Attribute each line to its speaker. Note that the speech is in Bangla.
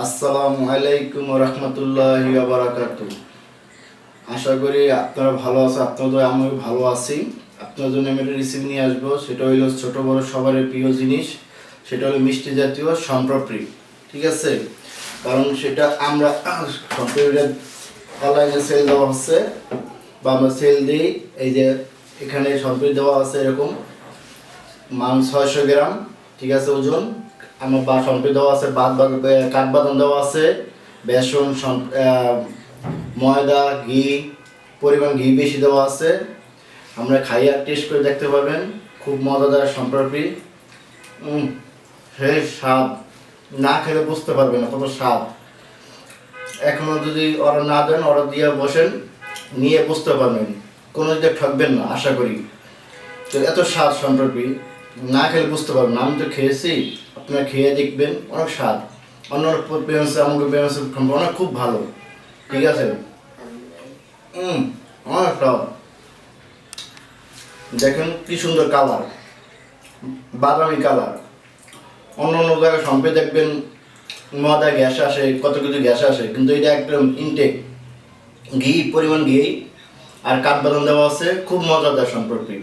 Speaker 1: আসসালামু আলাইকুম ওয়া রাহমাতুল্লাহি ওয়া বারাকাতুহু। আশা করি আপনারা ভালো আছেন, আপনাদের আমিও ভালো আছি। আপনার জন্য আমি একটা রেসিপি নিয়ে আসবো, সেটা হলো ছোট বড় সবারই প্রিয় জিনিস, সেটা হলো মিষ্টি জাতীয় শনপাপড়ি। ঠিক আছে, কারণ সেটা আমরা শনপাপড়িটা অনলাইনে সেল দেওয়া হচ্ছে বা আমরা সেল দিই। এই যে এখানে শনপাপড়ি দেওয়া আছে এরকম মান 600 গ্রাম, ঠিক আছে ওজন। আমার বা শনপাপড়ি দেওয়া আছে, কাঠবাদাম দেওয়া আছে, বেসন, ময়দা, ঘি, পরিমাণ ঘি বেশি দেওয়া আছে। আমরা খাইয়ে টেস্ট করে দেখতে পারবেন, খুব মজাদার শনপাপড়ি। সেই স্বাদ না খেলে বুঝতে পারবেন না কত স্বাদ। এখনো যদি অর্ডার না দেন, অর্ডার দিয়ে বসেন, নিয়ে বুঝতে পারবেন, কোনো দিকে ঠকবেন না আশা করি। তো এত স্বাদ শনপাপড়ি, না খেলে বুঝতে পারবেন। আমি তো খেয়েছি, আপনারা খেয়ে দেখবেন, অনেক স্বাদ। অন্য পেমেন্টস আমাকে পেমেন্টস অনেক খুব ভালো। ঠিক আছে, অনেক স্বাদ। দেখেন কি সুন্দর কালার, বাদামি কালার। অন্য অন্য জায়গায় শনপাপড়ি দেখবেন ময়দা গ্যাস আসে, কত কিছু গ্যাস আসে, কিন্তু এটা একদম ইনটেক ঘি, পরিমাণ ঘি আর কাঠবাদাম দেওয়া আছে, খুব মজাদার শনপাপড়ি।